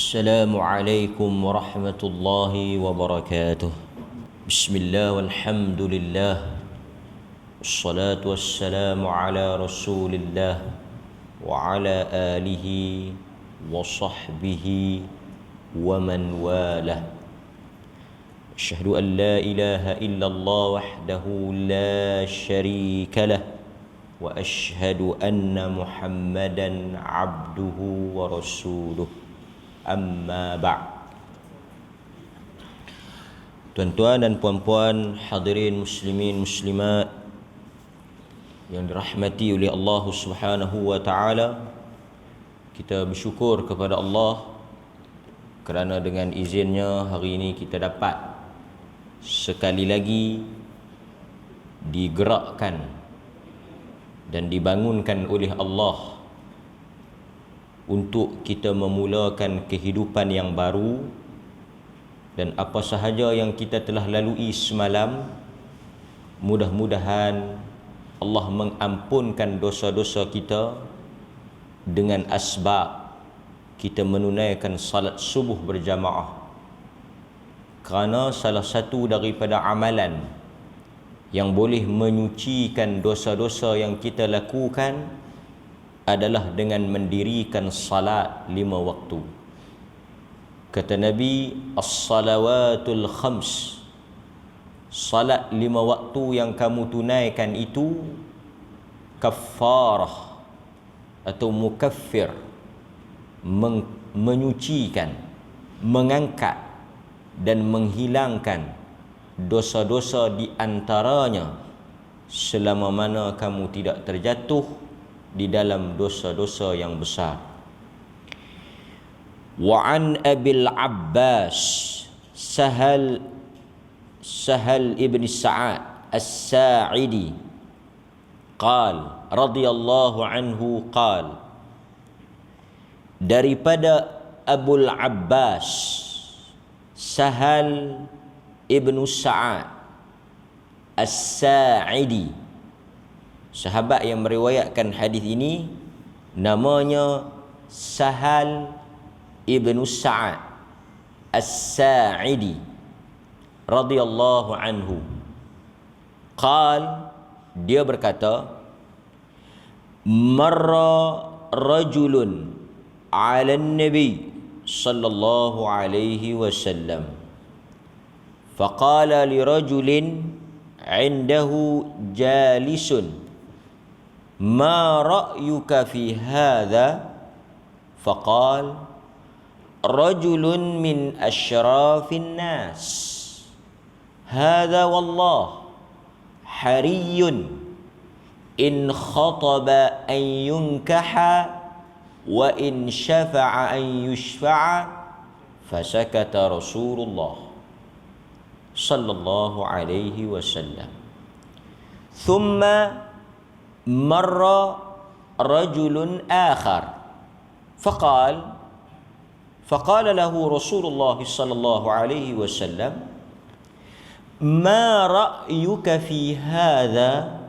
السلام عليكم ورحمة الله وبركاته. بسم الله والحمد لله والصلاة والسلام على رسول الله وعلى آله وصحبه ومن والاه. أشهد أن لا إله إلا الله وحده لا شريك له وأشهد أن محمدا عبده ورسوله. Amma ba'. Tuan-tuan dan puan-puan, hadirin muslimin muslimat yang dirahmati oleh Allah Subhanahu wa taala, kita bersyukur kepada Allah kerana dengan izinnya hari ini kita dapat sekali lagi digerakkan dan dibangunkan oleh Allah untuk kita memulakan kehidupan yang baru, dan apa sahaja yang kita telah lalui semalam, mudah-mudahan Allah mengampunkan dosa-dosa kita dengan asbab kita menunaikan salat subuh berjamaah. Kerana salah satu daripada amalan yang boleh menyucikan dosa-dosa yang kita lakukan adalah dengan mendirikan salat 5 waktu. Kata Nabi, as-salawatul khams, salat 5 waktu yang kamu tunaikan itu kafarah atau mukaffir, menyucikan, mengangkat dan menghilangkan dosa-dosa di antaranya selama mana kamu tidak terjatuh di dalam dosa-dosa yang besar. Wa an Abil Abbas Sahal ibn Sa'ad As-Sa'idi qal radhiyallahu anhu qal, daripada Abul Abbas Sahal ibn Sa'ad As-Sa'idi, sahabat yang meriwayatkan hadis ini namanya Sahal ibn Sa'ad As-Sa'idi radhiyallahu anhu. Qal, dia berkata, marra rajulun 'ala an-nabi sallallahu alaihi wasallam faqala li rajulin 'indahu jalisun ما رأيك في هذا؟ فقال رجل من أشراف الناس هذا والله حري إن خطب أن ينكح وإن شفع أن يشفع. فسكت رسول الله صلى الله عليه وسلم. ثم مر رجل آخر فقال له رسول الله صلى الله عليه وسلم ما رأيك في هذا؟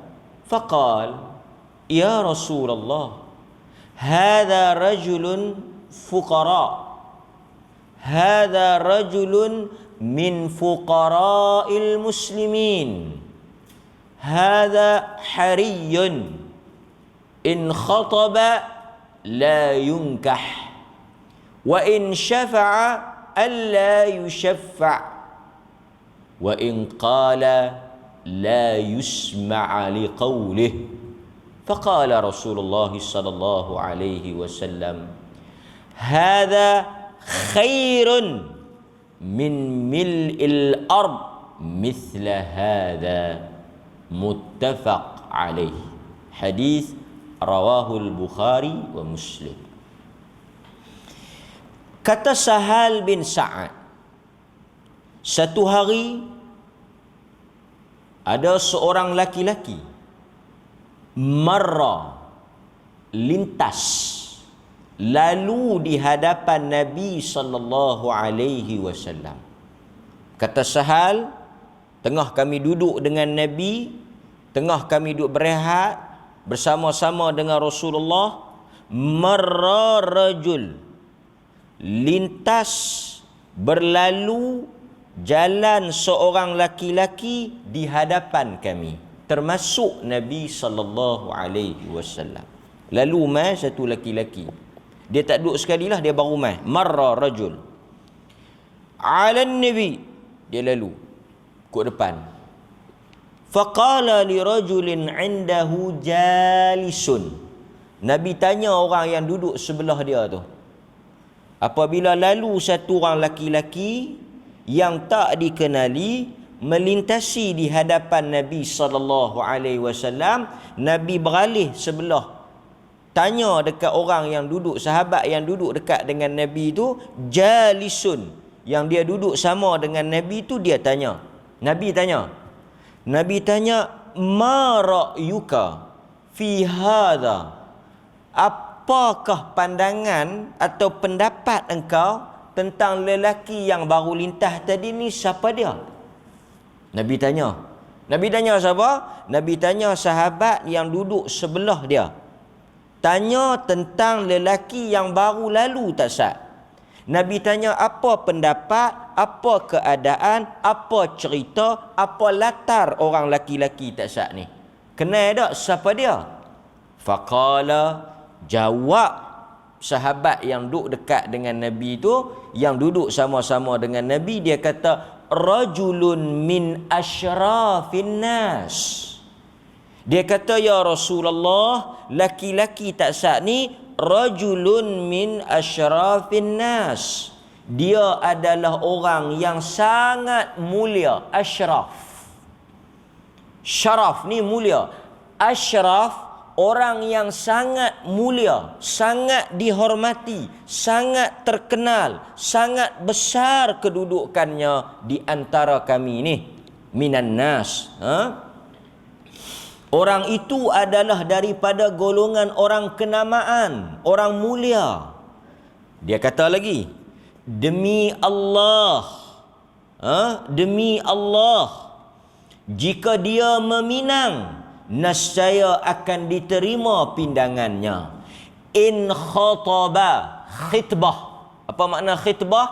فقال يا رسول الله هذا رجل فقراء، هذا رجل من فقراء المسلمين، هذا حري إن خطب لا ينكح وإن شفع ألا يشفع وإن قال لا يسمع لقوله. فقال رسول الله صلى الله عليه وسلم هذا خير من ملء الأرض مثل هذا. Muttafaq alaih. Hadis rawahul Bukhari wa Muslim. Kata Sahal bin Sa'ad, satu hari ada seorang laki-laki marra, lintas, lalu di hadapan Nabi sallallahu alaihi wasallam. Kata Sahal, tengah kami duduk dengan Nabi, tengah kami duduk berehat bersama-sama dengan Rasulullah, marra rajul, lintas berlalu jalan seorang laki-laki di hadapan kami, termasuk Nabi sallallahu alaihi wasallam. Lalu mai satu laki-laki. Dia tak duduk sekali lah, dia baru mai. Marra rajul ala nabi, dia lalu kod depan. Faqala li rajulin indahu jalisun. Nabi tanya orang yang duduk sebelah dia tu. Apabila lalu satu orang laki-laki yang tak dikenali melintasi di hadapan Nabi sallallahu alaihi wasallam, Nabi beralih sebelah, tanya dekat orang yang duduk, sahabat yang duduk dekat dengan Nabi tu, jalisun, yang dia duduk sama dengan Nabi tu, dia tanya. Nabi tanya, ma ra'yuka fi hadha? Apakah pandangan atau pendapat engkau tentang lelaki yang baru lintas tadi ni, siapa dia? Nabi tanya siapa? Nabi tanya sahabat yang duduk sebelah dia. Tanya tentang lelaki yang baru lalu tak sah. Nabi tanya apa pendapat, apa keadaan, apa cerita, apa latar orang laki-laki tak sah ni. Kenal tak siapa dia? Faqala, jawab sahabat yang duduk dekat dengan Nabi tu, yang duduk sama-sama dengan Nabi, dia kata, rajulun min asyrafin nas. Dia kata, ya Rasulullah, laki-laki tak sah ni rajulun min asyrafin nas. Dia adalah orang yang sangat mulia. Asyraf, syaraf ni mulia. Asyraf, orang yang sangat mulia, sangat dihormati, sangat terkenal, sangat besar kedudukannya di antara kami ni. Minan nas. Orang itu adalah daripada golongan orang kenamaan, orang mulia. Dia kata lagi, demi Allah, demi Allah, jika dia meminang, nescaya akan diterima pindangannya. In khataba, khitbah. Apa makna khitbah?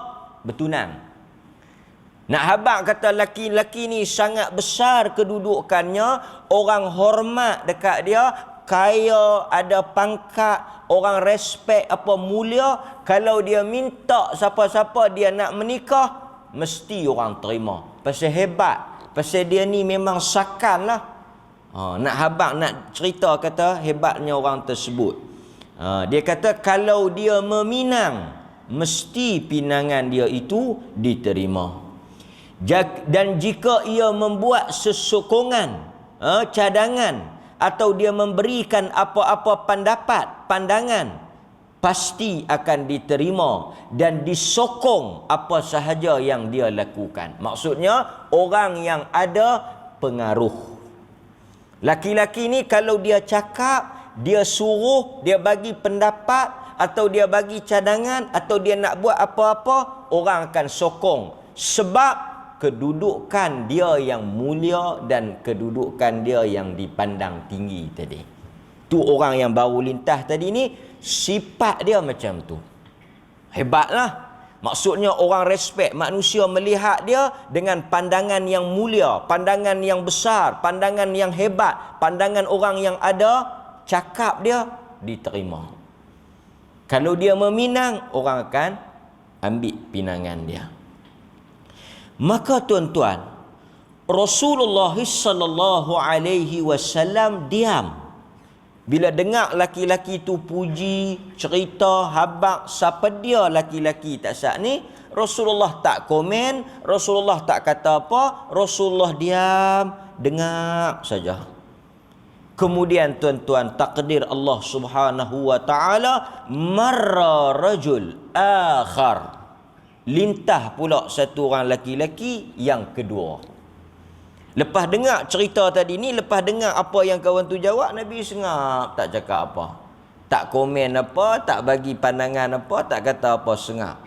Bertunang. Nak habaq kata laki-laki ni sangat besar kedudukannya, orang hormat dekat dia, kaya, ada pangkat, orang respect, apa mulia. Kalau dia minta siapa-siapa dia nak menikah, mesti orang terima. Pasal hebat, pasal dia ni memang sakan lah. Nak habaq, nak cerita kata hebatnya orang tersebut. Dia kata kalau dia meminang, mesti pinangan dia itu diterima. Dan jika ia membuat sesokongan, cadangan, atau dia memberikan apa-apa pendapat, pandangan, pasti akan diterima dan disokong apa sahaja yang dia lakukan. Maksudnya orang yang ada pengaruh. Laki-laki ni kalau dia cakap, dia suruh, dia bagi pendapat, atau dia bagi cadangan, atau dia nak buat apa-apa, orang akan sokong. Sebab kedudukan dia yang mulia dan kedudukan dia yang dipandang tinggi tadi. Tu orang yang baru lintas tadi ni, sifat dia macam tu. Hebatlah. Maksudnya orang respect, manusia melihat dia dengan pandangan yang mulia, pandangan yang besar, pandangan yang hebat, pandangan orang yang ada, cakap dia diterima. Kalau dia meminang, orang akan ambil pinangan dia. Maka tuan-tuan, Rasulullah sallallahu alaihi wasallam diam bila dengar laki-laki tu puji, cerita, habaq siapa dia laki-laki tak sah ni. Rasulullah tak komen, Rasulullah tak kata apa, Rasulullah diam, dengar saja. Kemudian tuan-tuan, takdir Allah Subhanahu wa taala, marra rajul akhar, lintah pula satu orang laki-laki yang kedua. Lepas dengar cerita tadi ni, lepas dengar apa yang kawan tu jawab, Nabi sengap, tak cakap apa, tak komen apa, tak bagi pandangan apa, tak kata apa, sengap.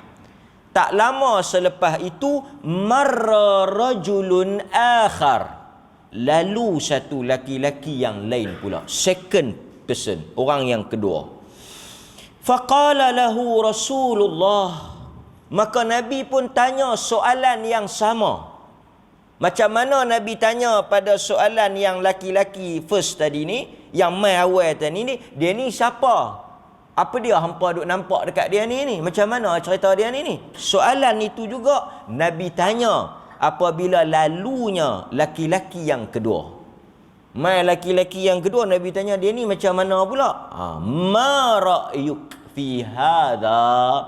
Tak lama selepas itu, marra rajulun akhar, lalu satu laki-laki yang lain pula, second person, orang yang kedua. Faqala lahu Rasulullah, maka Nabi pun tanya soalan yang sama. Macam mana Nabi tanya pada soalan yang laki-laki first tadi ni, yang mai awal tadi ni, dia ni siapa? Apa dia hampa duk nampak dekat dia ni? Macam mana cerita dia ni? Soalan itu juga Nabi tanya apabila lalunya laki-laki yang kedua. Mai laki-laki yang kedua, Nabi tanya dia ni macam mana pula? Ma ra'yuk fi hadha?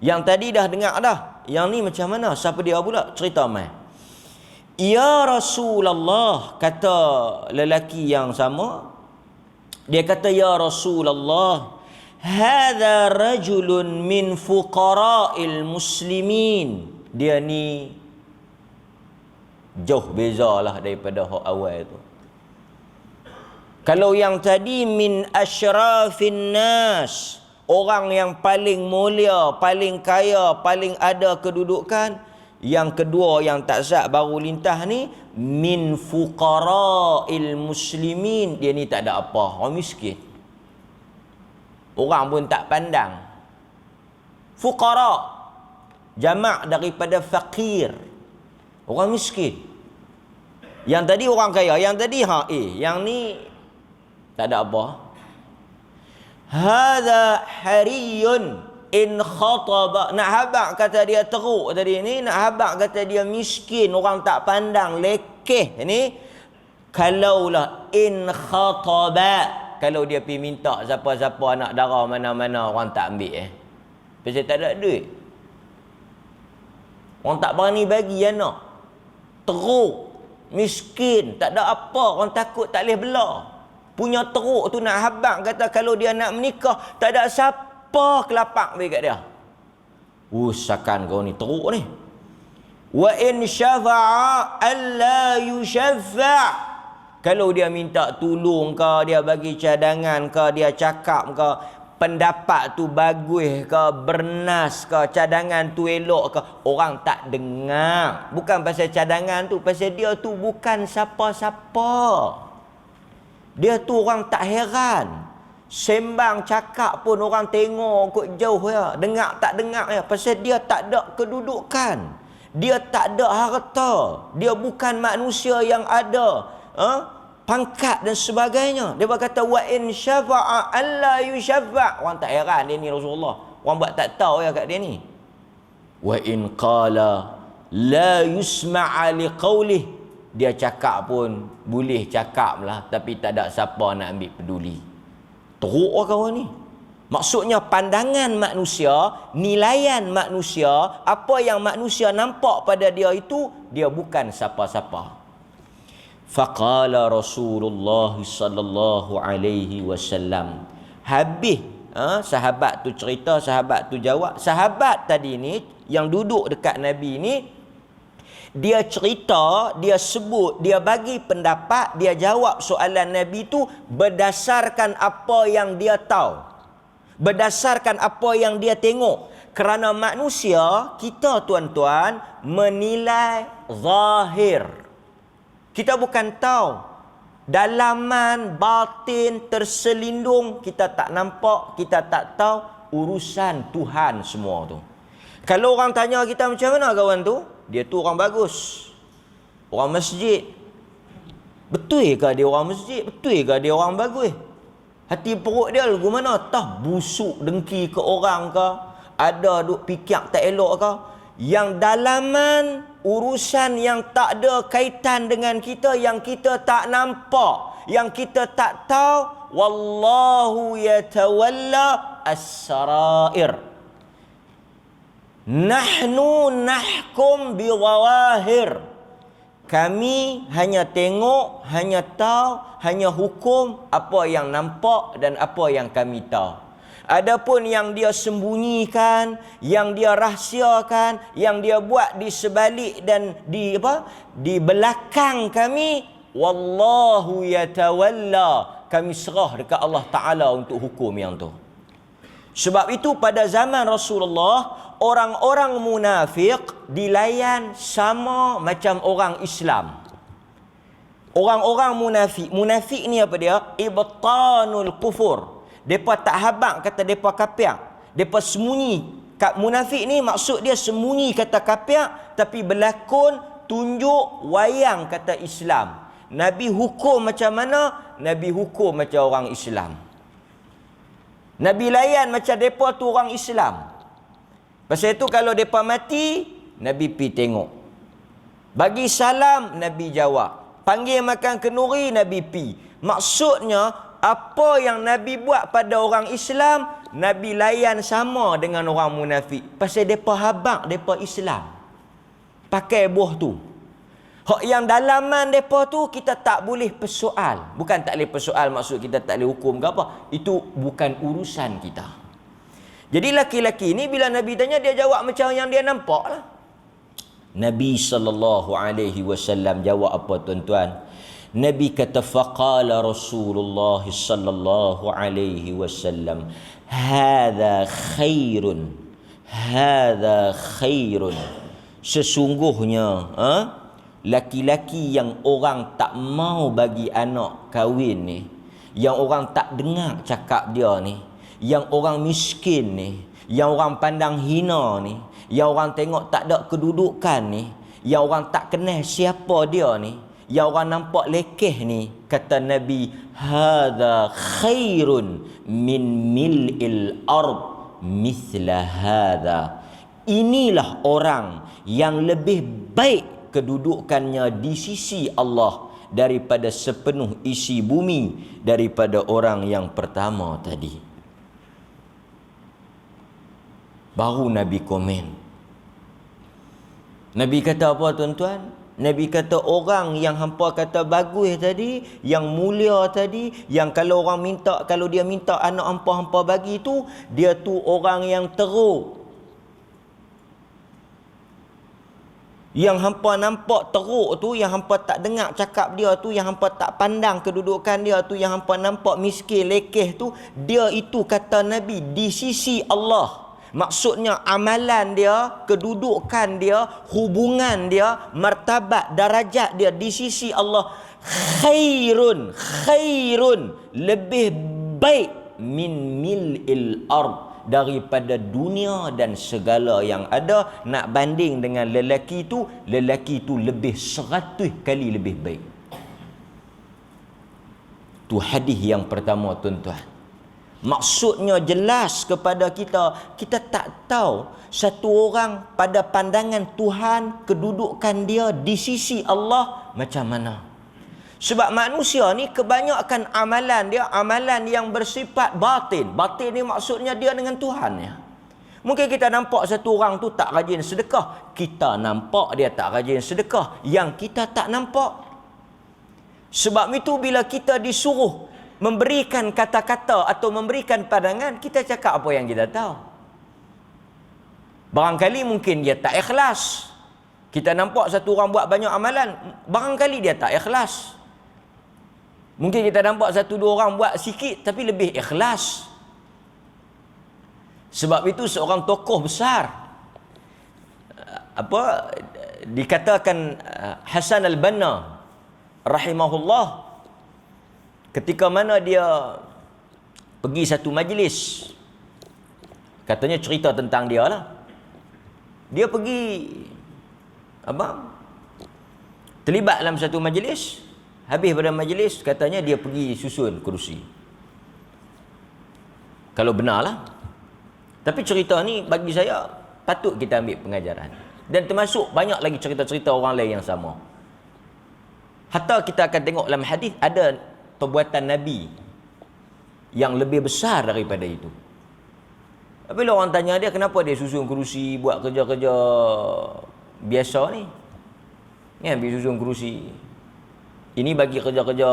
Yang tadi dah dengar dah. Yang ni macam mana? Siapa dia pula? Cerita mai. Ya Rasulullah, kata lelaki yang sama. Dia kata, ya Rasulullah, hadha rajulun min fuqara'il muslimin. Dia ni jauh bezalah daripada hak awal tu. Kalau yang tadi min asyrafin nas, orang yang paling mulia, paling kaya, paling ada kedudukan. Yang kedua yang tak sah baru lintah ni, min fuqara'il muslimin. Dia ni tak ada apa, orang miskin. Orang pun tak pandang. Fuqara, jamak daripada faqir, orang miskin. Yang tadi orang kaya, yang tadi yang ni tak ada apa. Hadha hariyun in khataba. Nak habaq kata dia teruk tadi ni, nak habaq kata dia miskin, orang tak pandang, lekeh ni. Kalaulah in khataba, kalau dia pergi minta siapa-siapa anak dara mana-mana, orang tak ambil pasal tak ada duit. Orang tak berani bagi anak. Teruk, miskin, tak ada apa, orang takut tak boleh belah. Punya teruk tu nak habaq kata kalau dia nak menikah, tak ada siapa kelapak bagi kat dia. Usakan kau ni teruk ni. Wa in syafa'a alla yushaffa'. Kalau dia minta tolong ke, dia bagi cadangan ke, dia cakap ke, pendapat tu bagus ke, bernas ke, cadangan tu elok ke, orang tak dengar. Bukan pasal cadangan tu, pasal dia tu bukan siapa-siapa. Dia tu orang tak heran. Sembang cakap pun orang tengok kot jauh ya, dengar tak dengar ya, pasal dia tak ada kedudukan, dia tak ada harta, dia bukan manusia yang ada pangkat dan sebagainya. Dia berkata wa in syafa'a alla yushaffa'. Orang tak heran dia ni Rasulullah, orang buat tak tahu ya kat dia ni. Wa in qala la yusma'a liqaulih, dia cakap pun boleh cakap lah, tapi tak ada siapa nak ambil peduli. Teruk lah kawan ni. Maksudnya pandangan manusia, nilaian manusia, apa yang manusia nampak pada dia itu, dia bukan siapa-siapa. Faqala Rasulullah sallallahu alaihi wasallam. Habis sahabat tu cerita, sahabat tu jawab. Sahabat tadi ni yang duduk dekat Nabi ni, dia cerita, dia sebut, dia bagi pendapat, dia jawab soalan Nabi tu berdasarkan apa yang dia tahu, berdasarkan apa yang dia tengok. Kerana manusia, kita tuan-tuan, menilai zahir. Kita bukan tahu dalaman, batin, terselindung, kita tak nampak, kita tak tahu. Urusan Tuhan semua tu. Kalau orang tanya kita macam mana kawan tu, dia tu orang bagus, orang masjid. Betul ke dia orang masjid? Betul ke dia orang bagus? Hati perut dia lagu mana? Tah busuk dengki ke orang ke? Ada duk fikir tak elok ke? Yang dalaman, urusan yang tak ada kaitan dengan kita, yang kita tak nampak, yang kita tak tahu. Wallahu yatawalla as-sarair. Nahnu nahkum biwawahir. Kami hanya tengok, hanya tahu, hanya hukum apa yang nampak dan apa yang kami tahu. Adapun yang dia sembunyikan, yang dia rahsiakan, yang dia buat di sebalik dan di belakang kami, wallahu yatawalla. Kami serah dekat Allah Ta'ala untuk hukum yang tu. Sebab itu pada zaman Rasulullah, orang-orang munafik dilayan sama macam orang Islam. Orang-orang munafik. Munafik ni apa dia? Ibtanul kufur. Depa tak habaq kata depa kafir. Depa sembunyi. Kat munafik ni maksud dia sembunyi kata kafir, tapi berlakon tunjuk wayang kata Islam. Nabi hukum macam mana? Nabi hukum macam orang Islam. Nabi layan macam depa tu orang Islam. Pasal itu kalau depa mati, Nabi pi tengok. Bagi salam, Nabi jawab. Panggil makan kenduri, Nabi pi. Maksudnya, apa yang Nabi buat pada orang Islam, Nabi layan sama dengan orang munafik. Pasal depa habaq, depa Islam. Pakai buah tu. Hak yang dalaman depa tu kita tak boleh persoal. Bukan tak boleh persoal maksud kita tak boleh hukum ke apa. Itu bukan urusan kita. Jadi laki-laki ni bila Nabi tanya dia jawab macam yang dia nampak lah. Nabi SAW jawab apa tuan-tuan? Nabi kata faqala Rasulullah sallallahu alaihi wasallam hadza khairun sesungguhnya laki-laki yang orang tak mau bagi anak kahwin ni, yang orang tak dengar cakap dia ni, yang orang miskin ni, yang orang pandang hina ni, yang orang tengok tak ada kedudukan ni, yang orang tak kenal siapa dia ni, yang orang nampak lekeh ni, kata Nabi, hadza khairun min mil'il ard mithla hadza. Inilah orang yang lebih baik kedudukannya di sisi Allah daripada sepenuh isi bumi daripada orang yang pertama tadi. Baru Nabi komen. Nabi kata apa tuan-tuan? Nabi kata orang yang hampa kata bagus tadi, yang mulia tadi, yang kalau orang minta, kalau dia minta anak hampa bagi tu, dia tu orang yang teruk. Yang hampa nampak teruk tu, yang hampa tak dengar cakap dia tu, yang hampa tak pandang kedudukan dia tu, yang hampa nampak miskin, lekeh tu, dia itu kata Nabi di sisi Allah. Maksudnya amalan dia, kedudukan dia, hubungan dia, martabat, darajat dia di sisi Allah khairun, lebih baik min mil'il ard, daripada dunia dan segala yang ada. Nak banding dengan lelaki tu lebih 100 kali lebih baik. Tu hadis yang pertama tuan-tuan. Maksudnya jelas kepada kita, kita tak tahu satu orang pada pandangan Tuhan kedudukan dia di sisi Allah macam mana. Sebab manusia ni kebanyakan amalan dia amalan yang bersifat batin. Batin ni maksudnya dia dengan Tuhan ya. Mungkin kita nampak satu orang tu tak rajin sedekah, kita nampak dia tak rajin sedekah, yang kita tak nampak. Sebab itu bila kita disuruh memberikan kata-kata atau memberikan pandangan, kita cakap apa yang kita tahu. Barangkali mungkin dia tak ikhlas. Kita nampak satu orang buat banyak amalan, barangkali dia tak ikhlas. Mungkin kita nampak satu dua orang buat sikit tapi lebih ikhlas. Sebab itu seorang tokoh besar, dikatakan Hasan al-Banna rahimahullah, ketika mana dia pergi satu majlis, katanya cerita tentang dia lah. Dia pergi terlibat dalam satu majlis. Habis pada majlis, katanya dia pergi susun kerusi. Kalau benar lah. Tapi cerita ni bagi saya patut kita ambil pengajaran. Dan termasuk banyak lagi cerita-cerita orang lain yang sama. Hatta kita akan tengok dalam hadis ada perbuatan Nabi yang lebih besar daripada itu. Bila orang tanya dia kenapa dia susun kerusi, buat kerja-kerja biasa ni, kan, pergi susun kerusi. Ini bagi kerja-kerja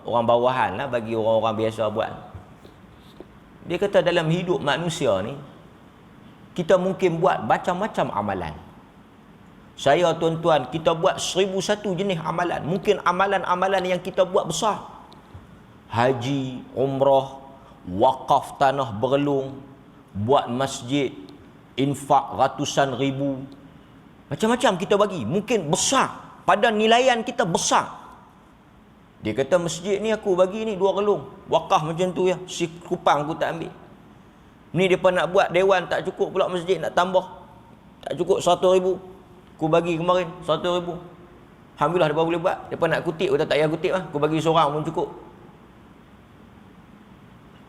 orang bawahan lah, bagi orang-orang biasa buat. Dia kata dalam hidup manusia ni, kita mungkin buat macam-macam amalan. Saya tuan-tuan, kita buat 1001 jenis amalan. Mungkin amalan-amalan yang kita buat besar. Haji, umrah, wakaf tanah berlung, buat masjid, infak ratusan ribu. Macam-macam kita bagi. Mungkin besar. Pada nilaian kita besar. Dia kata masjid ni aku bagi ni 2 relung. Wakaf macam tu ya. Si kupang aku tak ambil. Ni depa nak buat dewan tak cukup pula masjid nak tambah. Tak cukup 100,000. Aku bagi kemarin 100,000. Alhamdulillah depa boleh buat. Depa nak kutip kata tak payah kutip lah. Aku bagi seorang pun cukup.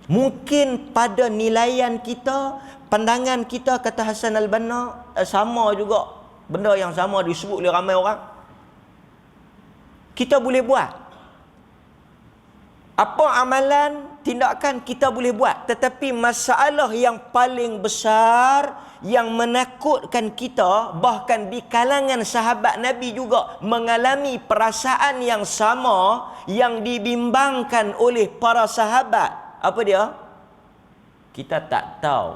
Mungkin pada nilaian kita, pandangan kita, kata Hasan al-Banna, sama juga. Benda yang sama disebut oleh ramai orang. Kita boleh buat. Apa amalan, tindakan kita boleh buat. Tetapi masalah yang paling besar, yang menakutkan kita, bahkan di kalangan sahabat Nabi juga mengalami perasaan yang sama, yang dibimbangkan oleh para sahabat. Apa dia? Kita tak tahu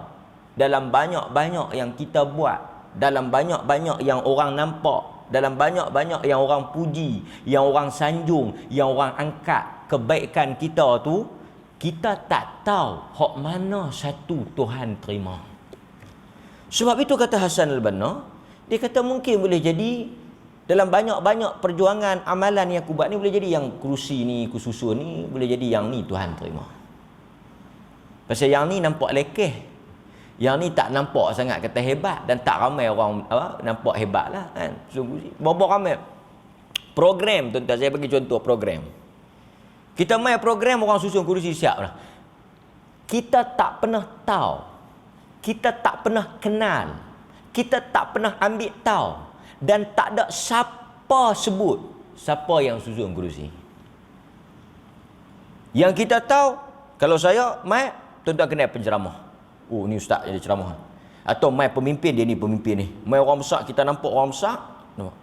dalam banyak-banyak yang kita buat, dalam banyak-banyak yang orang nampak, dalam banyak-banyak yang orang puji, yang orang sanjung, yang orang angkat kebaikan kita tu, kita tak tahu hak mana satu Tuhan terima. Sebab itu kata Hasan al-Banna, dia kata mungkin boleh jadi dalam banyak-banyak perjuangan amalan yang aku buat ni, boleh jadi yang kerusi ni, aku susun ni, boleh jadi yang ni Tuhan terima. Pasal yang ni nampak lekeh, yang ni tak nampak sangat kata hebat, dan tak ramai orang nampak hebat lah kan. Berapa ramai program, tuan-tuan, saya bagi contoh program. Kita main program, orang susun kerusi siap lah. Kita tak pernah tahu, kita tak pernah kenal, kita tak pernah ambil tahu, dan tak ada siapa sebut siapa yang susun kerusi. Yang kita tahu, kalau saya main, tuan-tuan kenal penceramah. Oh, ni ustaz jadi ceramah. Atau main pemimpin, dia ni pemimpin ni. Main orang besar, kita nampak orang besar. Nampak.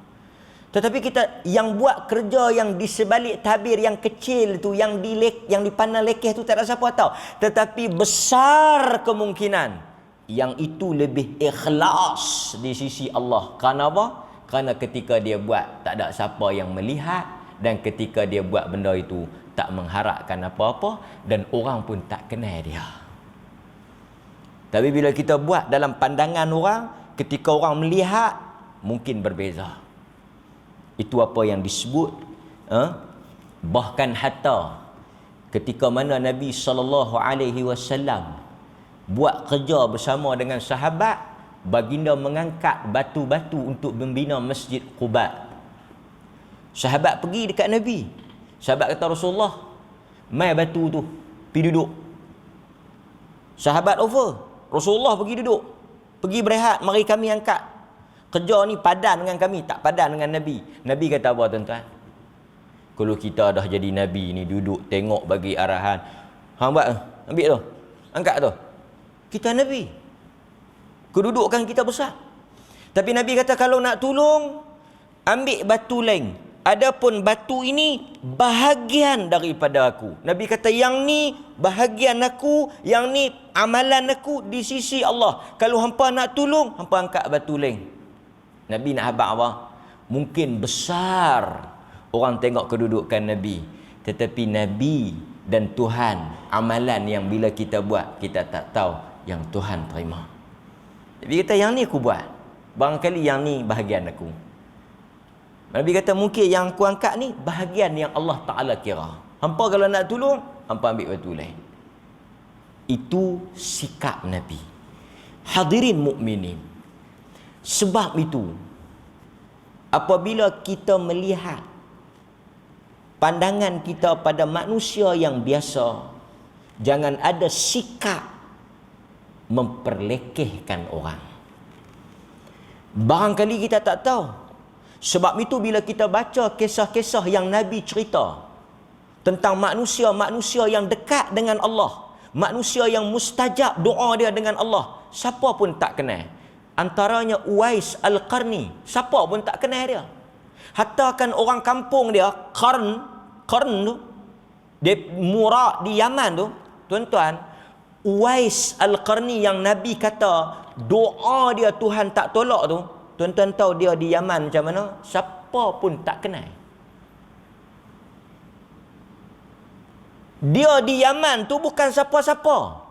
Tetapi kita yang buat kerja yang di sebalik tabir yang kecil tu, yang dipandang lekeh tu, tak ada siapa tahu. Tetapi besar kemungkinan yang itu lebih ikhlas di sisi Allah. Kerana apa? Kerana ketika dia buat, tak ada siapa yang melihat, dan ketika dia buat benda itu, tak mengharapkan apa-apa, dan orang pun tak kenal dia. Tapi bila kita buat dalam pandangan orang, ketika orang melihat, mungkin berbeza. Itu apa yang disebut bahkan hatta ketika mana Nabi SAW buat kerja bersama dengan sahabat, baginda mengangkat batu-batu untuk membina Masjid Quba. Sahabat pergi dekat Nabi, sahabat kata, Rasulullah, mai batu tu, pergi duduk. Sahabat over, Rasulullah pergi duduk, pergi berehat, mari kami angkat. Kerja ni padan dengan kami, tak padan dengan Nabi. Nabi kata apa, tuan-tuan? Kalau kita dah jadi Nabi ni, duduk tengok bagi arahan, hang buat, ambil tu, angkat tu. Kita Nabi, kedudukan kita besar. Tapi Nabi kata, kalau nak tolong, ambil batu lain. Adapun batu ini bahagian daripada aku. Nabi kata, yang ni bahagian aku, yang ni amalan aku di sisi Allah. Kalau hampa nak tolong, hampa angkat batu lain. Nabi nak habaq apa? Mungkin besar orang tengok kedudukan Nabi, tetapi Nabi dan Tuhan, amalan yang bila kita buat, kita tak tahu yang Tuhan terima. Nabi kata, yang ni aku buat, barangkali yang ni bahagian aku. Nabi kata, mungkin yang aku angkat ni bahagian yang Allah Ta'ala kira. Hampa kalau nak tolong, hampa ambil batu lain. Itu sikap Nabi. Hadirin mukminin, sebab itu, apabila kita melihat pandangan kita pada manusia yang biasa, jangan ada sikap memperlekehkan orang. Barangkali kita tak tahu. Sebab itu bila kita baca kisah-kisah yang Nabi cerita tentang manusia-manusia yang dekat dengan Allah, manusia yang mustajab doa dia dengan Allah, siapa pun tak kenal. Antaranya Uwais Al-Qarni, siapa pun tak kenal dia. Hatta kan orang kampung dia, Qarn tu, dia Murad di Yaman tu, tuan-tuan, Uwais Al-Qarni yang Nabi kata doa dia Tuhan tak tolak tu, tuan-tuan tahu dia di Yaman macam mana? Siapa pun tak kenal. Dia di Yaman tu bukan siapa-siapa.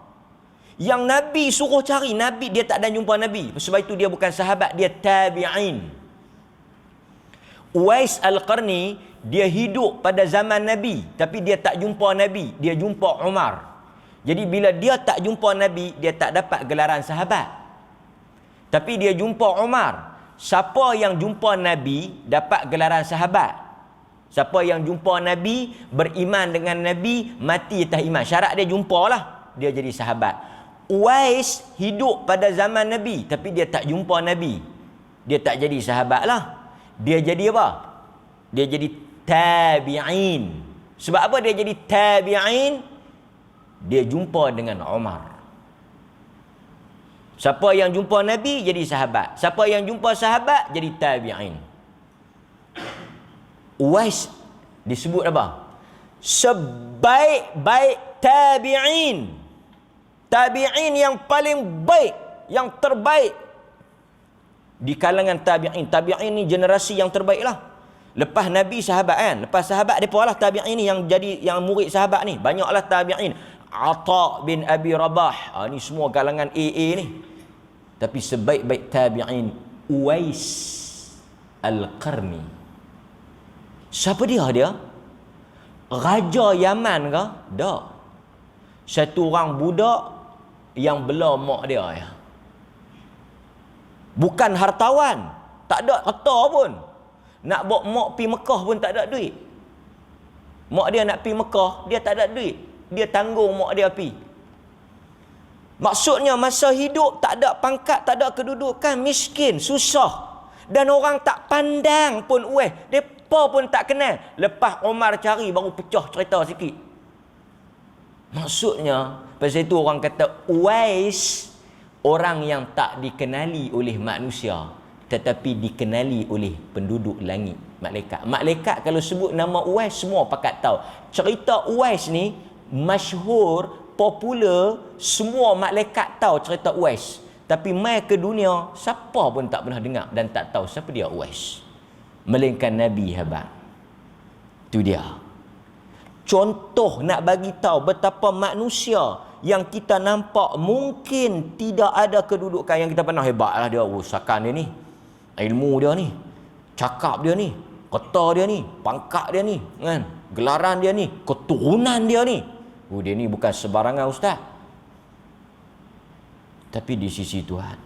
Yang Nabi suruh cari, Nabi dia tak ada jumpa Nabi. Sebab itu dia bukan sahabat, dia tabi'in. Uwais Al-Qarni, dia hidup pada zaman Nabi, tapi dia tak jumpa Nabi, dia jumpa Umar. Jadi bila dia tak jumpa Nabi, dia tak dapat gelaran sahabat. Tapi dia jumpa Umar. Siapa yang jumpa Nabi dapat gelaran sahabat. Siapa yang jumpa Nabi, beriman dengan Nabi, mati atas iman. Syarat dia jumpalah, dia jadi sahabat. Uwais hidup pada zaman Nabi, tapi dia tak jumpa Nabi. Dia tak jadi sahabat lah. Dia jadi apa? Dia jadi tabi'in. Sebab apa dia jadi tabi'in? Dia jumpa dengan Umar. Siapa yang jumpa Nabi jadi sahabat. Siapa yang jumpa sahabat jadi tabi'in. Uwais disebut apa? Sebaik-baik tabi'in. Tabi'in yang paling baik, yang terbaik di kalangan tabi'in. Tabi'in ni generasi yang terbaik lah. Lepas Nabi sahabat kan. Lepas sahabat mereka lah tabi'in ni yang jadi yang murid sahabat ni. Banyaklah tabi'in. Ata bin Abi Rabah. Ni semua kalangan AA ni. Tapi sebaik-baik tabi'in Uwais Al-Qarni. Siapa dia? Raja Yaman ke? Tak. Satu orang budak yang bela mak dia ya. Bukan hartawan. Tak ada harta pun. Nak bawa mak pergi Mekah pun tak ada duit. Mak dia nak pergi Mekah, dia tak ada duit. Dia tanggung mak dia pergi. Maksudnya masa hidup tak ada pangkat, tak ada kedudukan, miskin, susah. Dan orang tak pandang pun mereka pun tak kenal. Lepas Umar cari baru pecah cerita sikit. Maksudnya pasal itu orang kata Uwais orang yang tak dikenali oleh manusia tetapi dikenali oleh penduduk langit, malaikat. Malaikat kalau sebut nama Uwais semua pakat tahu. Cerita Uwais ni masyhur, popular, semua malaikat tahu cerita Uwais. Tapi mai ke dunia, siapa pun tak pernah dengar dan tak tahu siapa dia Uwais. Melainkan Nabi habaq. Itu dia. Contoh nak bagi tahu betapa manusia yang kita nampak mungkin tidak ada kedudukan yang kita pernah hebatlah dia, usakan dia ni, ilmu dia ni, cakap dia ni, kata dia ni, pangkat dia ni, kan? Gelaran dia ni, keturunan dia ni. Dia ni bukan sebarangan ustaz. Tapi di sisi Tuhan.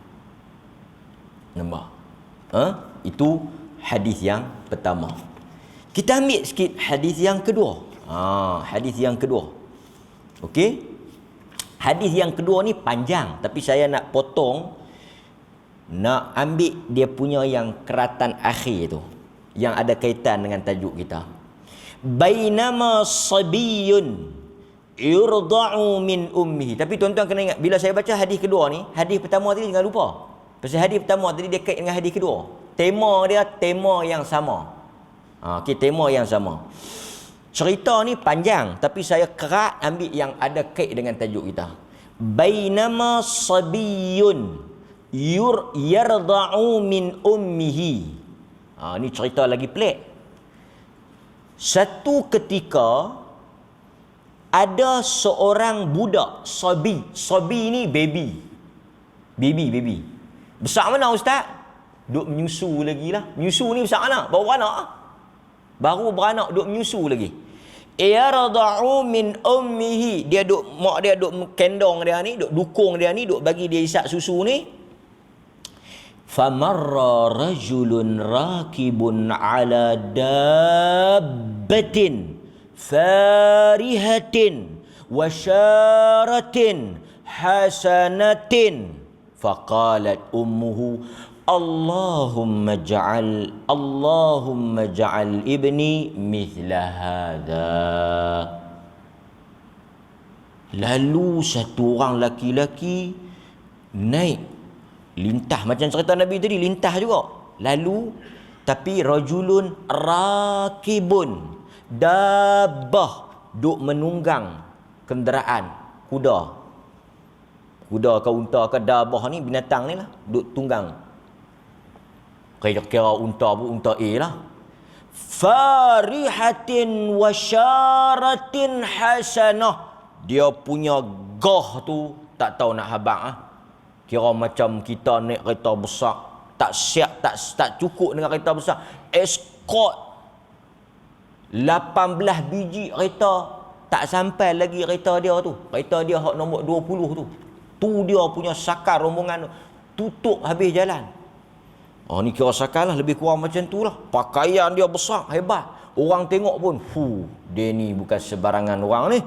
Nampak? Itu hadis yang pertama. Kita ambil sikit hadis yang kedua. Hadis yang kedua. Okey? Hadis yang kedua ni panjang, tapi saya nak potong, nak ambil dia punya yang keratan akhir tu, yang ada kaitan dengan tajuk kita. Bainama sabiyun yurda'u min ummihi. Tapi tuan-tuan kena ingat, bila saya baca hadis kedua ni, hadis pertama tadi jangan lupa. Pasal hadis pertama tadi dia kait dengan hadis kedua. Tema dia tema yang sama. Okey, tema yang sama. Cerita ni panjang, tapi saya kerat ambil yang ada kait dengan tajuk kita. Bainama sabiyun yarda'u min ummihi. Ni cerita lagi pelik. Satu ketika ada seorang budak, sabi. Sabi ni baby. Baby. Besar mana ustaz? Duk menyusu lagi lah. Menyusu ni besar mana? Baru beranak duk menyusu lagi. Yarda'u min ummihi. Dia duk, mak dia duk kendong dia ni, duk dukung dia ni, duk bagi dia isap susu ni. Famarra rajulun rakibun ala dabbatin farihatin wasyaratin hasanatin. Faqalat ummuhu Allahumma ja'al ibni mithla hadha. Lalu satu orang laki-laki naik, lintah macam cerita Nabi tadi, lintah juga. Lalu tapi rajulun rakibun, dabbah, duk menunggang kenderaan, kuda ke unta ke dabbah ni, binatang ni lah, duk tunggang. Kira unta pun unta A lah. Farihatin wasyaratin hasanah. Dia punya gah tu tak tahu nak habaq Kira macam kita naik kereta besar, tak siap, tak cukup dengan kereta besar. Escort 18 biji kereta. Tak sampai lagi kereta dia tu. Kereta dia hak nombor 20 tu. Tu dia punya sakar rombongan tu. Tutup habis jalan. Oh, ni kira sakar lah. Lebih kurang macam tu lah. Pakaian dia besar, hebat. Orang tengok pun, dia ni bukan sebarangan orang ni.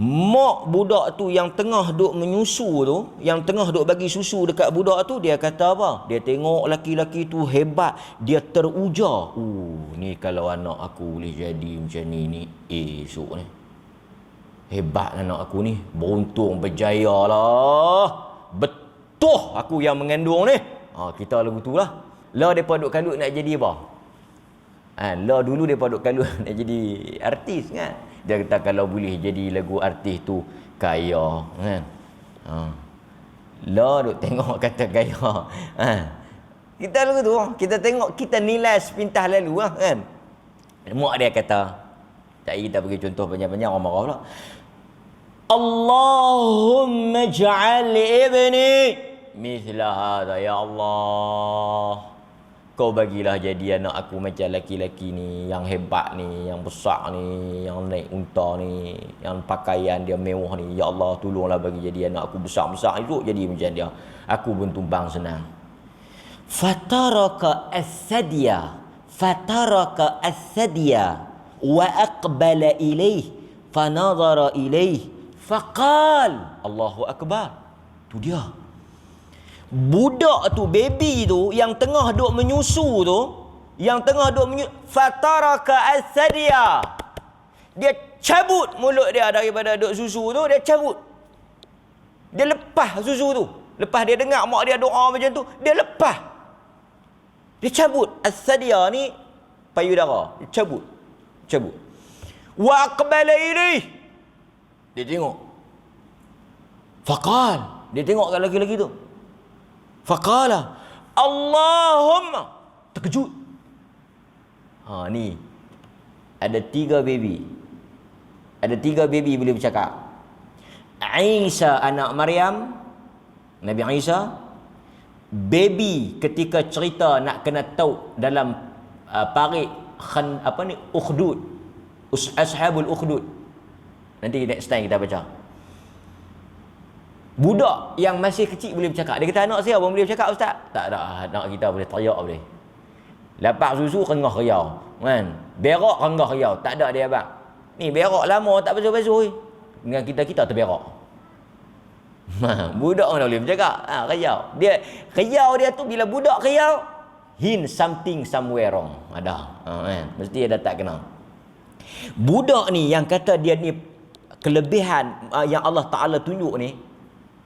Mak budak tu yang tengah duk menyusu tu, yang tengah duk bagi susu dekat budak tu, dia kata apa? Dia tengok laki-laki tu hebat, dia teruja. Ni kalau anak aku boleh jadi macam ni esok ni. Hebat anak aku ni, beruntung berjaya lah. Betul aku yang mengandung ni. Kita lagu tu lah. Lah depa duk kalut nak jadi apa? Lah dulu depa duk kalut nak jadi artis kan. Dia kata kalau boleh jadi lagu artis tu kaya kan. Lah duk tengok kata kaya. Kita lagu tu, kita tengok, kita nilai sepintas lalu kan. Mak dia kata, tak kita bagi contoh panjang-panjang orang marah pula. Allahumma ja'al ibni mithla hadha ya Allah. Kau bagilah jadi anak aku macam laki-laki ni, yang hebat ni, yang besar ni, yang naik unta ni, yang pakaian dia mewah ni. Ya Allah, tolonglah bagi jadi anak aku besar-besar itu jadi macam dia. Aku pun tumbang senang. Fataraka as-sadya wa aqbala ilayh fanadhara ilayh faqal Allahu akbar. Tu dia. Budak tu, baby tu yang tengah duk menyusu tu, fataraka as-sadya. Dia cabut mulut dia daripada duk susu tu, dia cabut. Dia lepas susu tu. Lepas dia dengar mak dia doa macam tu, dia lepas. Dia cabut. As-sadya ni payudara. Dia cabut. Wa aqbala ilaih. Dia tengok. Faqal. Dia tengok kat lelaki-lelaki tu. Faqala Allahumma. Terkejut. Ni ada 3 baby. Ada 3 baby boleh bercakap. Isa anak Maryam, Nabi Isa. Baby ketika cerita nak kena tahu dalam parit Ukhdud, Ashabul Ukhdud. Nanti next time kita baca. Budak yang masih kecil boleh bercakap. Dia kata anak saya pun boleh bercakap ustaz. Tak ada, anak kita boleh teriak boleh. Lapak susu kengah riau, kan? Berak kengah riau, tak ada dia abang. Ni berak lama tak basuh-basuh. Dengan kita terberak. Budak mana boleh bercakap? Riau. Riau dia tu bila budak riau, something somewhere wrong. Ada. Kan? Mesti dia tak kenal. Budak ni yang kata dia ni kelebihan yang Allah Ta'ala tunjuk ni,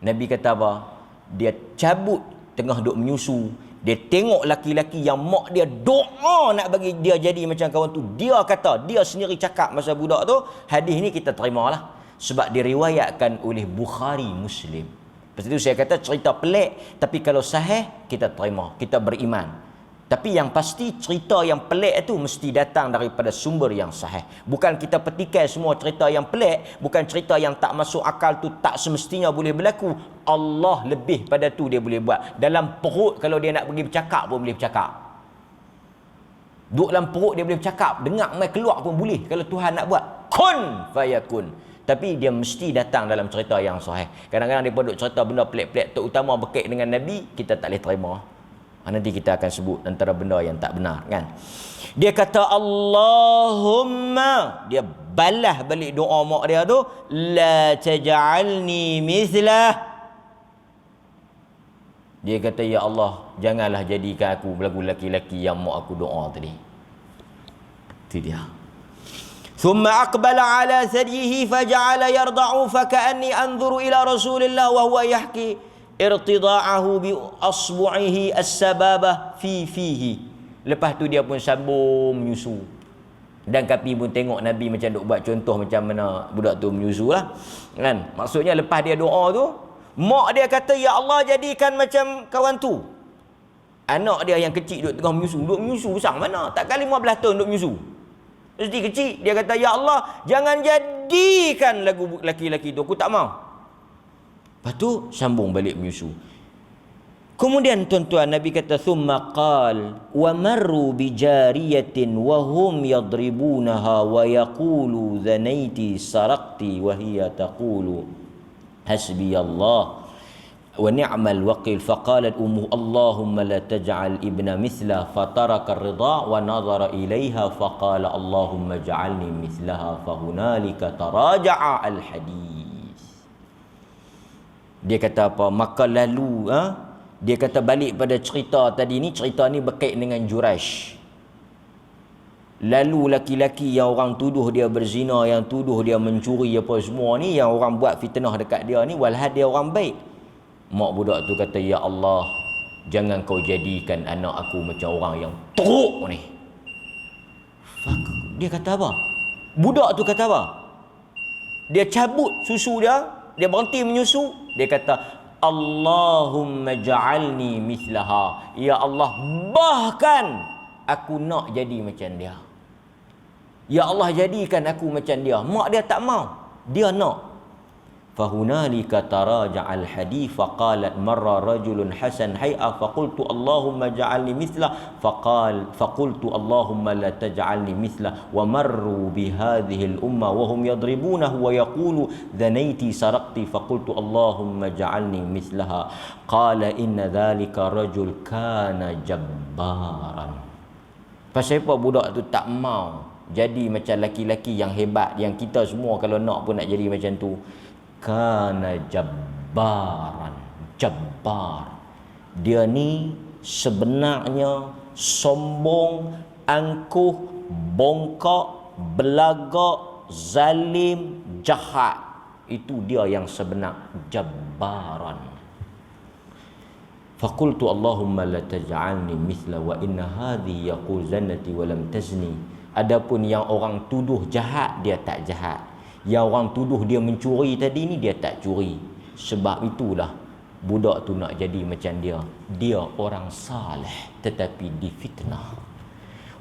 Nabi kata apa? Dia cabut tengah duk menyusu. Dia tengok laki-laki yang mak dia doa nak bagi dia jadi macam kawan tu. Dia kata, dia sendiri cakap masa budak tu. Hadis ni kita terimalah. Sebab diriwayatkan oleh Bukhari Muslim. Lepas itu saya kata cerita pelik. Tapi kalau sahih, kita terima. Kita beriman. Tapi yang pasti cerita yang pelik itu mesti datang daripada sumber yang sahih. Bukan kita petikai semua cerita yang pelik, bukan cerita yang tak masuk akal tu tak semestinya boleh berlaku. Allah lebih pada tu dia boleh buat. Dalam perut kalau dia nak pergi bercakap pun boleh bercakap. Duduk dalam perut dia boleh bercakap, dengar mai keluar pun boleh kalau Tuhan nak buat. Kun fayakun. Tapi dia mesti datang dalam cerita yang sahih. Kadang-kadang dia duk cerita benda pelik-pelik terutama berkait dengan Nabi, kita tak boleh terima. Nanti kita akan sebut antara benda yang tak benar kan. Dia kata Allahumma, dia balas balik doa mak dia tu, la taj'alni mithlah. Dia kata ya Allah, janganlah jadikan aku lagu laki-laki yang mak aku doa tadi. Itu dia. Thumma aqbala ala thadihi faja'ala yarda'u faka'anni anzuru ila Rasulillah wa huwa yahki irtida'ahu bi asbu'ihi as-sababah fi fihi. Lepas tu dia pun sambung menyusu. Dan kami pun tengok Nabi macam duk buat contoh macam mana budak tu menyusu lah. Kan? Maksudnya lepas dia doa tu, mak dia kata ya Allah jadikan macam kawan tu. Anak dia yang kecil duk tengah menyusu. Duk menyusu sang mana? Takkan 15 tahun duk menyusu. Mesti kecil. Dia kata ya Allah jangan jadikan lagu laki-laki tu. Aku tak mau. Lepas tu sambung balik menyusu. Kemudian tuan-tuan, Nabi kata thumma qal wa marru bi jariyatin wa hum yadribunaha wa yaqulu zanaiti saraqti wa hiya taqulu hasbi Allah wa ni'mal waqil faqalat ummu Allahumma la taj'al ibna mithla fataraka ar-ridha wa nadhara ilaiha faqala Allahumma ja'alni mithlaha fahunalika taraja'a al-hadis. Dia kata apa? Maka lalu dia kata balik pada cerita tadi ni, cerita ni berkait dengan Juraish. Lalu laki-laki yang orang tuduh dia berzina, yang tuduh dia mencuri apa semua ni, yang orang buat fitnah dekat dia ni, walhad dia orang baik. Mak budak tu kata, ya Allah, jangan kau jadikan anak aku macam orang yang teruk ni. Dia kata apa? Budak tu kata apa? Dia cabut susu dia, dia berhenti menyusu. Dia kata, Allahumma ja'alni mithlaha. Ya Allah, bahkan aku nak jadi macam dia. Ya Allah, jadikan aku macam dia. Mak dia tak mau, dia nak. Fahunalika taraja'al hadith faqalat marra rajulun hasan hay'a faqultu Allahumma ja'alni mithla faqultu Allahumma la taj'alni mithla wa marru bihadhihi al-umma wa hum yadribunahu wa yaqulu dhanaiti saraqti faqultu Allahumma ja'alni mithlaha qala inna dhalika rajul kana jabbaran. Pasal apa budak tu tak mau jadi macam laki-laki yang hebat, yang kita semua kalau nak pun nak jadi macam tu. Kana jabbaran, jabbar. Dia ni sebenarnya sombong, angkuh, bongkok, belagak, zalim, jahat. Itu dia yang sebenar, jabbaran. Faqultu Allahumma la taj'alni mithla wa inna hadhi yaqul zannati wa lam tazni. Adapun yang orang tuduh jahat, dia tak jahat. Yang orang tuduh dia mencuri tadi ni, dia tak curi. Sebab itulah budak tu nak jadi macam dia. Dia orang saleh tetapi difitnah.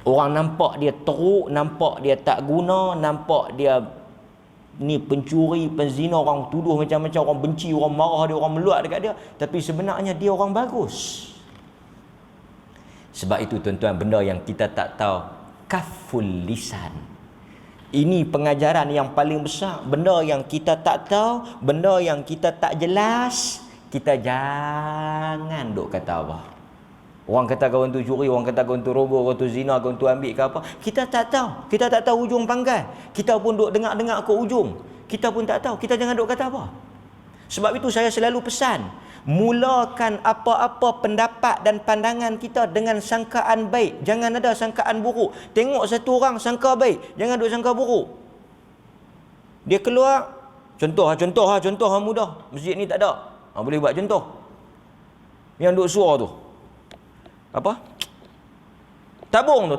Orang nampak dia teruk, nampak dia tak guna, nampak dia ni pencuri, penzina, orang tuduh macam-macam, orang benci, orang marah dia, orang meluat dekat dia, tapi sebenarnya dia orang bagus. Sebab itu tuan-tuan, benda yang kita tak tahu, kaful lisan. Ini pengajaran yang paling besar. Benda yang kita tak tahu, benda yang kita tak jelas, kita jangan duk kata apa. Orang kata kawan tu curi, orang kata kawan tu rogol, kawan tu zina, kawan tu ambil ke apa. Kita tak tahu. Kita tak tahu ujung pangkal. Kita pun duk dengar-dengar ke ujung. Kita pun tak tahu. Kita jangan duk kata apa. Sebab itu saya selalu pesan, mulakan apa-apa pendapat dan pandangan kita dengan sangkaan baik. Jangan ada sangkaan buruk. Tengok satu orang sangka baik, jangan duk sangka buruk. Dia keluar, contoh mudah. Masjid ni tak ada. Boleh buat contoh. Yang duk suara tu. Apa? Tabung tu.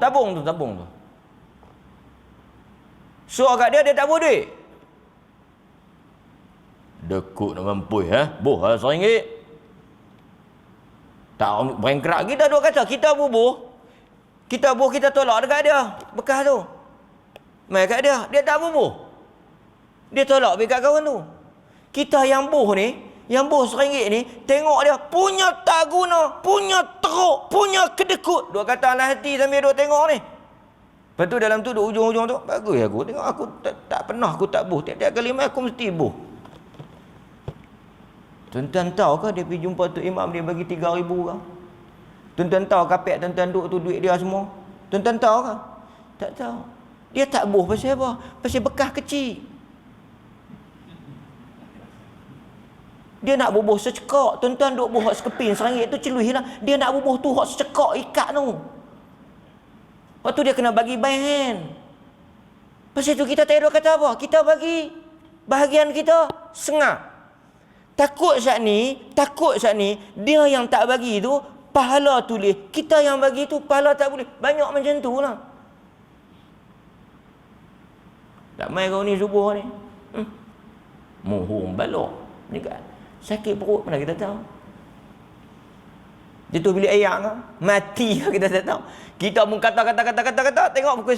Suara kat dia tak boleh duit. Dekuk nak mampus boh RM1. Tak berengkerak kita duk kata kita bubuh. Kita tolak dekat dia bekas tu. Mai kat dia tak bubuh. Dia tolak pergi kat kawan tu. Kita yang buh ni, yang buh RM1 ni, tengok dia punya tak guna, punya teruk, punya kedekut. Duk kata dalam hati sambil duk tengok ni. Lepas tu dalam tu duk ujung-ujung tu, bagus aku tengok aku tak pernah aku tak buh. Tiap-tiap kali mai aku mesti buh. Tuan-tuan tahu ke dia pergi jumpa tu imam, dia bagi 3,000 ke? Tuan-tuan tahu kapek tuan-tuan duk tu duit dia semua? Tuan-tuan tahu ke? Tak tahu. Dia tak buh pasal apa? Pasal bekas kecil. Dia nak bubuh secekak. Tuan-tuan duk buh hak sekeping RM1 tu celuih lah. Dia nak bubuh tu hak secekak ikat tu. Lepas tu dia kena bagi by hand. Pasal tu kita tak ada kata apa? Kita bagi bahagian kita sengah. Takut saat ni dia yang tak bagi tu pahala tulis, kita yang bagi tu pahala tak boleh. Banyak macam tu lah. Tak main kau ni subuh ni. Muhung balok ni kan. Sakit perut mana kita tahu. Dia tu bilik air ke? Mati ke kita tak tahu. Kita pun kata tengok pukul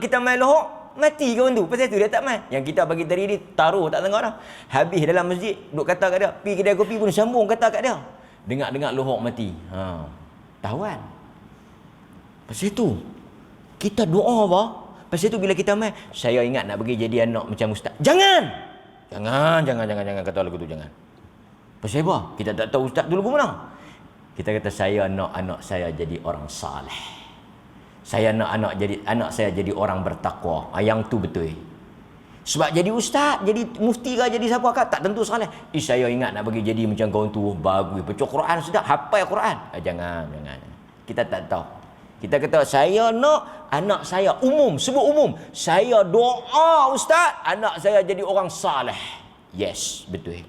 kita main lohok mati kawan tu. Pasal tu dia tak main. Yang kita bagi tadi ni taruh tak tengok dah. Habis dalam masjid duk kata kat dia, pergi kedai kopi pun sambung kata kat dia. Dengar-dengar lohok mati. Tawan. Pasal itu kita doa apa? Pasal itu bila kita mai, saya ingat nak pergi jadi anak macam ustaz. Jangan kata lagu tu jangan. Pasal apa? Kita tak tahu ustaz tu lagu mana. Kita kata saya nak anak saya jadi orang saleh. Saya nak anak saya jadi orang bertakwa. Yang tu betul. Sebab jadi ustaz, jadi mufti ke jadi siapa ke tak tentu saleh. Saya ingat nak pergi jadi macam kawan tu, bagus, baca Quran sedap, hafal Quran. Jangan. Kita tak tahu. Kita kata saya nak anak saya umum, sebut umum. Saya doa ustaz, anak saya jadi orang saleh. Yes, betul.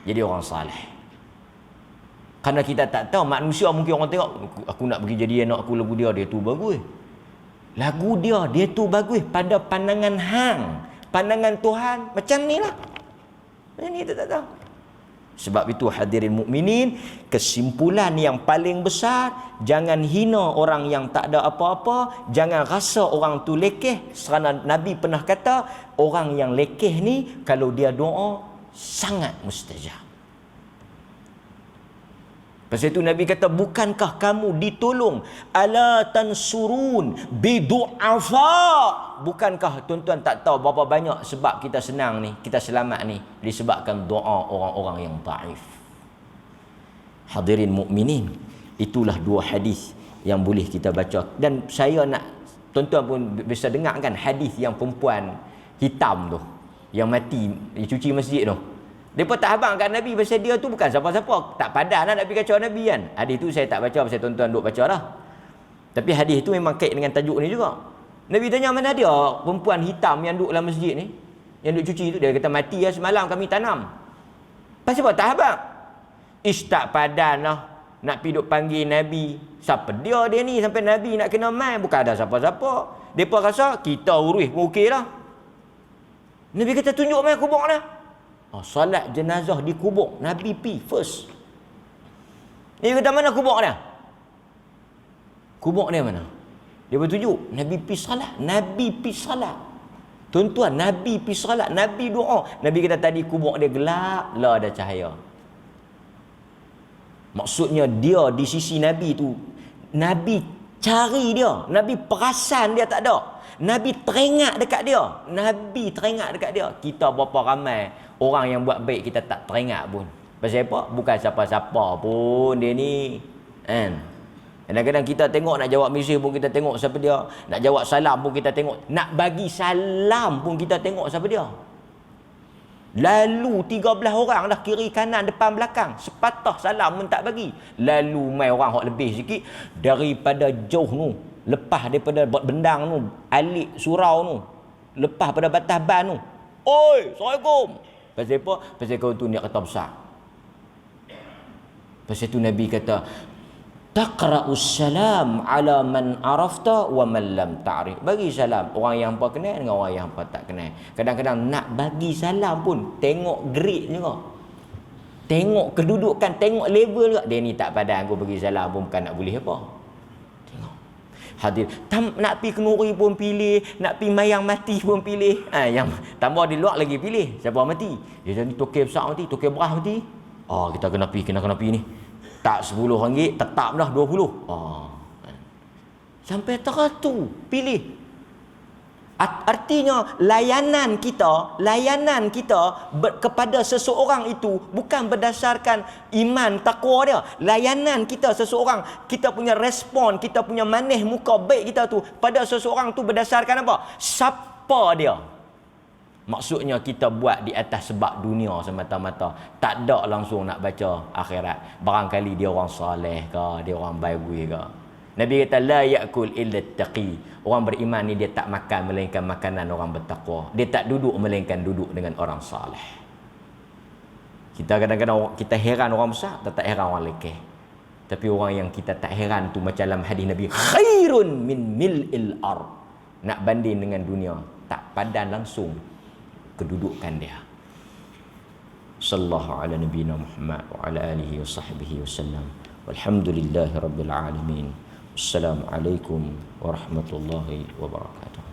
Jadi orang saleh. Kerana kita tak tahu, manusia mungkin orang tengok, aku nak pergi jadi anak aku lagu dia tu bagus. Lagu dia tu bagus pada pandangan hang. Pandangan Tuhan macam ni lah. Macam ni kita tak tahu. Sebab itu hadirin mukminin, kesimpulan yang paling besar, jangan hina orang yang tak ada apa-apa, jangan rasa orang tu lekeh. Kerana Nabi pernah kata, orang yang lekeh ni kalau dia doa sangat mustajab. Pasal itu Nabi kata, bukankah kamu ditolong ala tansurun bidu'afa? Bukankah tuan-tuan tak tahu berapa banyak sebab kita senang ni, kita selamat ni disebabkan doa orang-orang yang taif. Hadirin mukminin, itulah dua hadis yang boleh kita baca. Dan saya nak tuan-tuan pun bisa dengar kan hadis yang perempuan hitam tu yang mati cuci masjid tu. Mereka tak habang kat Nabi pasal dia tu bukan siapa-siapa. Tak padan lah nak pergi kacau Nabi kan. Hadis tu saya tak baca pasal tuan-tuan duk baca lah. Tapi hadis tu memang kait dengan tajuk ni juga. Nabi tanya, mana dia perempuan hitam yang duduk dalam masjid ni, yang duduk cuci tu? Dia kata, mati lah semalam kami tanam. Pasal apa? Tak habang. Tak padan lah nak pergi duk panggil Nabi. Siapa dia ni sampai Nabi nak kena mai? Bukan ada siapa-siapa. Mereka rasa kita urus pun okey lah. Nabi kata, tunjuk mai kubur dah. Solat jenazah di kubur. Nabi pi first. Dia kata, mana kubur dia? Kubur dia mana? Dia bertunjuk. Nabi pi salat. Nabi pi salat. Tuan-tuan, Nabi pi salat. Nabi doa. Nabi kata tadi kubur dia gelap lah ada cahaya. Maksudnya dia di sisi Nabi tu, Nabi cari dia. Nabi perasan dia tak ada. Nabi teringat dekat dia. Nabi teringat dekat dia. Kita berapa ramai orang yang buat baik kita tak teringat pun. Pasal apa? Bukan siapa-siapa pun dia ni. Kan? Kadang-kadang kita tengok nak jawab mesej pun kita tengok siapa dia. Nak jawab salam pun kita tengok. Nak bagi salam pun kita tengok siapa dia. Lalu 13 orang dah kiri kanan depan belakang. Sepatah salam pun tak bagi. Lalu mai orang hok lebih sikit daripada jauh tu. Lepas daripada bendang tu, alik surau tu. Lepas pada batas ban tu. Oi, Assalamualaikum. Pasal apa? Pasal kau tu niat kata besar. Pasal tu Nabi kata, taqra'us salam ala man arafta wa man lam ta'rif. Bagi salam orang yang hangpa kenal dengan orang yang hangpa tak kenal. Kadang-kadang nak bagi salam pun tengok grade juga. Tengok kedudukan, tengok level juga. Dia ni tak padan aku bagi salam pun bukan nak boleh apa. Tengok. Hadir. Nak pi kenuri pun pilih, nak pi mayang mati pun pilih. Yang tambah di luar lagi pilih. Siapa mati? Dia jadi tokek besar mati, tokek berah mati. Kita kena pi ni. Tak RM10, tetap dah 20. Sampai teratur pilih. Artinya layanan kita kepada seseorang itu bukan berdasarkan iman takwa dia. Layanan kita seseorang, kita punya respon, kita punya manis muka baik kita tu pada seseorang tu berdasarkan apa? Siapa dia? Maksudnya kita buat di atas sebab dunia semata-mata. Tak ada langsung nak baca akhirat. Barangkali dia orang soleh ke, dia orang bagus ke. Nabi kata, la ya'kul illa taqi. Orang beriman ni dia tak makan melainkan makanan orang bertakwa. Dia tak duduk melainkan duduk dengan orang soleh. Kita kadang-kadang kita heran orang besar, tak heran orang lekeh. Tapi orang yang kita tak heran tu macam dalam hadis Nabi, khairun min mil'il ard. Nak banding dengan dunia, tak padan langsung kedudukan dia. Sallallahu ala nabiyina Muhammad wa ala alihi wa sahbihi wasallam. Walhamdulillahirabbil alamin. Assalamualaikum warahmatullahi wabarakatuh.